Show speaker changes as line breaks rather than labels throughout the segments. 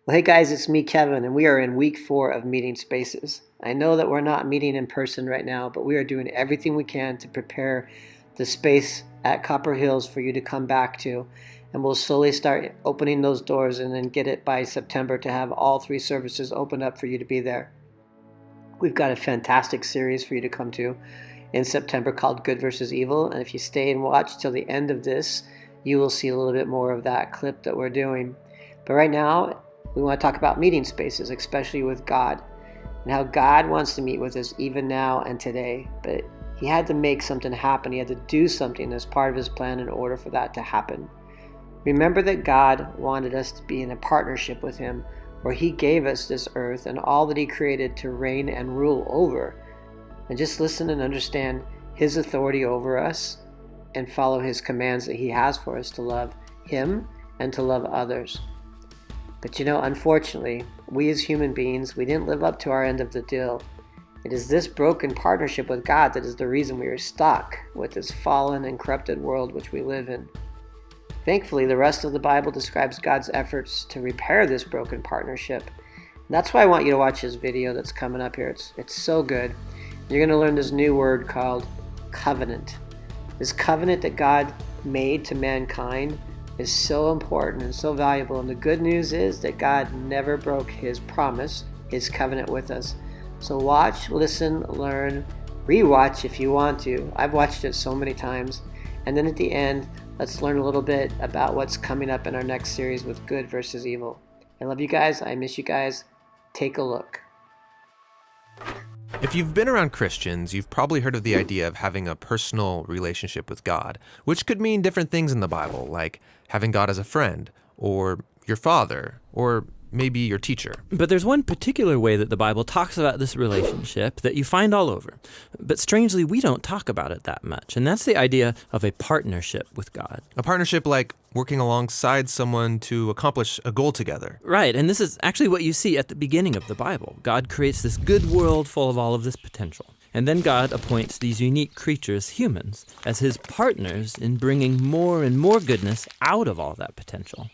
Well, hey guys, it's me, Kevin, and we are in week 4 of Meeting Spaces. I know that we're not meeting in person right now, but we are doing everything we can to prepare the space at Copper Hills for you to come back to. And we'll slowly start opening those doors and then get it by September to have all 3 services open up for you to be there. We've got a fantastic series for you to come to in September called Good versus Evil. And if you stay and watch till the end of this, you will see a little bit more of that clip that we're doing. But right now, we want to talk about meeting spaces, especially with God, and how God wants to meet with us even now and today. But he had to make something happen. He had to do something as part of his plan in order for that to happen. Remember that God wanted us to be in a partnership with him, where he gave us this earth and all that he created to reign and rule over. And just listen and understand his authority over us and follow his commands that he has for us to love him and to love others. But unfortunately, we as human beings, we didn't live up to our end of the deal. It is this broken partnership with God that is the reason we are stuck with this fallen and corrupted world which we live in. Thankfully, the rest of the Bible describes God's efforts to repair this broken partnership. And that's why I want you to watch this video that's coming up here. It's so good. You're going to learn this new word called covenant. This covenant that God made to mankind is so important and so valuable. And the good news is that God never broke his promise, his covenant with us. So watch, listen, learn, rewatch if you want to. I've watched it so many times. And then at the end, let's learn a little bit about what's coming up in our next series with Good versus Evil. I love you guys. I miss you guys. Take a look.
If you've been around Christians, you've probably heard of the idea of having a personal relationship with God, which could mean different things in the Bible, like having God as a friend, or your father, or maybe your teacher.
But there's one particular way that the Bible talks about this relationship that you find all over. But strangely, we don't talk about it that much. And that's the idea of a partnership with God.
A partnership like working alongside someone to accomplish a goal together.
Right, and this is actually what you see at the beginning of the Bible. God creates this good world full of all of this potential. And then God appoints these unique creatures, humans, as his partners in bringing more and more goodness out of all that potential.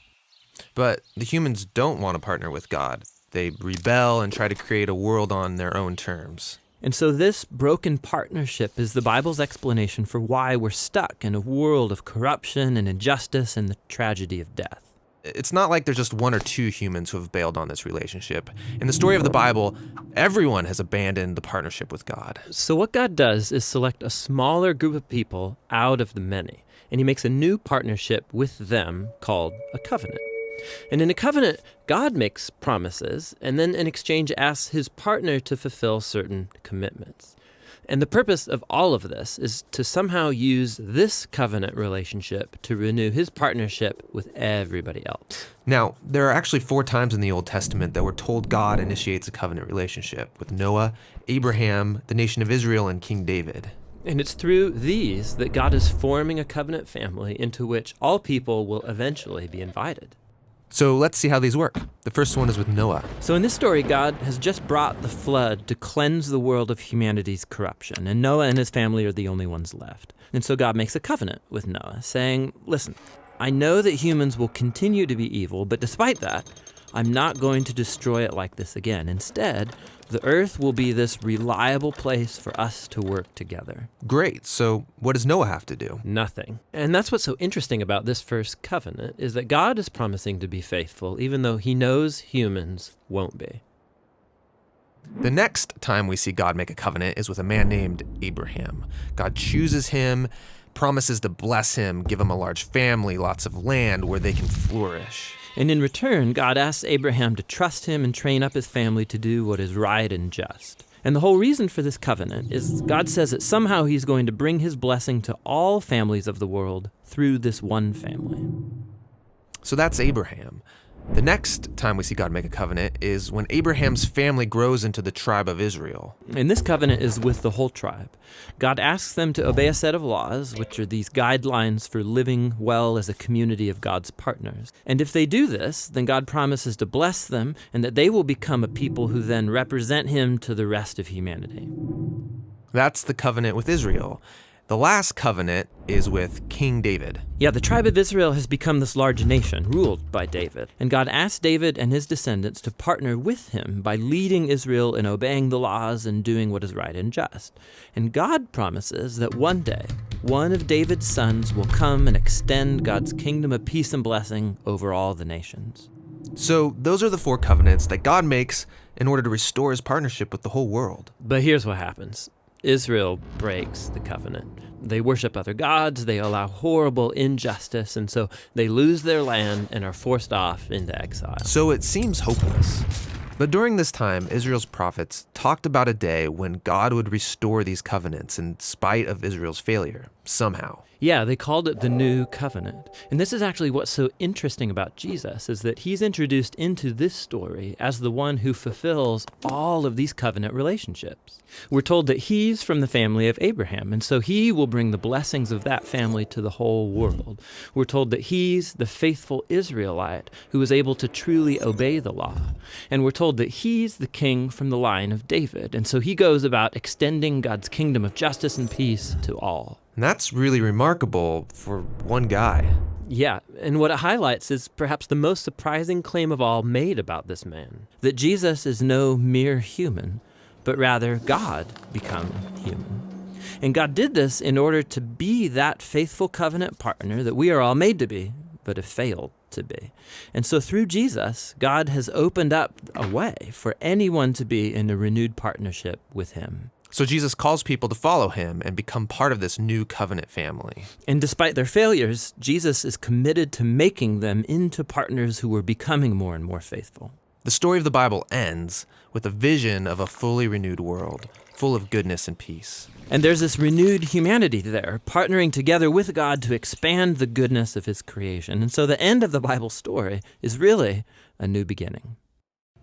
But the humans don't want to partner with God. They rebel and try to create a world on their own terms.
And so this broken partnership is the Bible's explanation for why we're stuck in a world of corruption and injustice and the tragedy of death.
It's not like there's just one or two humans who have bailed on this relationship. In the story of the Bible, everyone has abandoned the partnership with God.
So what God does is select a smaller group of people out of the many, and he makes a new partnership with them called a covenant. And in a covenant, God makes promises, and then in exchange asks his partner to fulfill certain commitments. And the purpose of all of this is to somehow use this covenant relationship to renew his partnership with everybody else.
Now, there are actually 4 times in the Old Testament that we're told God initiates a covenant relationship with Noah, Abraham, the nation of Israel, and King David.
And it's through these that God is forming a covenant family into which all people will eventually be invited.
So let's see how these work. The first one is with Noah.
So in this story, God has just brought the flood to cleanse the world of humanity's corruption, and Noah and his family are the only ones left. And so God makes a covenant with Noah, saying, listen, I know that humans will continue to be evil, but despite that, I'm not going to destroy it like this again. Instead, the earth will be this reliable place for us to work together.
Great. So what does Noah have to do?
Nothing. And that's what's so interesting about this first covenant, is that God is promising to be faithful, even though he knows humans won't be.
The next time we see God make a covenant is with a man named Abraham. God chooses him, promises to bless him, give him a large family, lots of land where they can flourish.
And in return, God asks Abraham to trust him and train up his family to do what is right and just. And the whole reason for this covenant is God says that somehow he's going to bring his blessing to all families of the world through this one family.
So that's Abraham. The next time we see God make a covenant is when Abraham's family grows into the tribe of Israel.
And this covenant is with the whole tribe. God asks them to obey a set of laws, which are these guidelines for living well as a community of God's partners. And if they do this, then God promises to bless them and that they will become a people who then represent him to the rest of humanity.
That's the covenant with Israel. The last covenant is with King David.
Yeah, the tribe of Israel has become this large nation ruled by David. And God asked David and his descendants to partner with him by leading Israel in obeying the laws and doing what is right and just. And God promises that one day, one of David's sons will come and extend God's kingdom of peace and blessing over all the nations.
So those are the 4 covenants that God makes in order to restore his partnership with the whole world.
But here's what happens. Israel breaks the covenant. They worship other gods, they allow horrible injustice, and so they lose their land and are forced off into exile.
So it seems hopeless. But during this time, Israel's prophets talked about a day when God would restore these covenants in spite of Israel's failure, somehow.
Yeah, they called it the New Covenant. And this is actually what's so interesting about Jesus, is that he's introduced into this story as the one who fulfills all of these covenant relationships. We're told that he's from the family of Abraham, and so he will bring the blessings of that family to the whole world. We're told that he's the faithful Israelite who was able to truly obey the law. And we're told that he's the king from the line of David, and so he goes about extending God's kingdom of justice and peace to all.
And that's really remarkable for one guy.
Yeah, and what it highlights is perhaps the most surprising claim of all made about this man, that Jesus is no mere human, but rather God become human. And God did this in order to be that faithful covenant partner that we are all made to be, but have failed to be. And so through Jesus, God has opened up a way for anyone to be in a renewed partnership with him.
So Jesus calls people to follow him and become part of this new covenant family.
And despite their failures, Jesus is committed to making them into partners who are becoming more and more faithful.
The story of the Bible ends with a vision of a fully renewed world, full of goodness and peace.
And there's this renewed humanity there, partnering together with God to expand the goodness of his creation. And so the end of the Bible story is really a new beginning.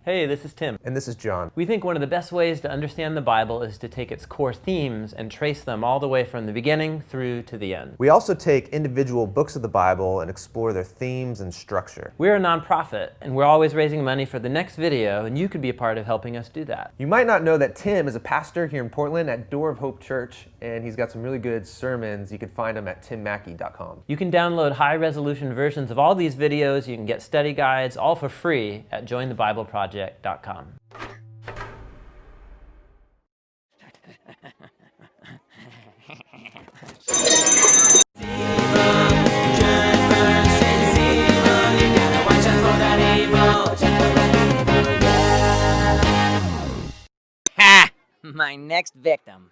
Hey, this is Tim.
And this is John.
We think one of the best ways to understand the Bible is to take its core themes and trace them all the way from the beginning through to the end.
We also take individual books of the Bible and explore their themes and structure.
We're a nonprofit, and we're always raising money for the next video, and you could be a part of helping us do that.
You might not know that Tim is a pastor here in Portland at Door of Hope Church, and he's got some really good sermons. You can find them at timmackey.com.
You can download high-resolution versions of all these videos. You can get study guides, all for free at jointhebibleproject.com.
Ha! My next victim.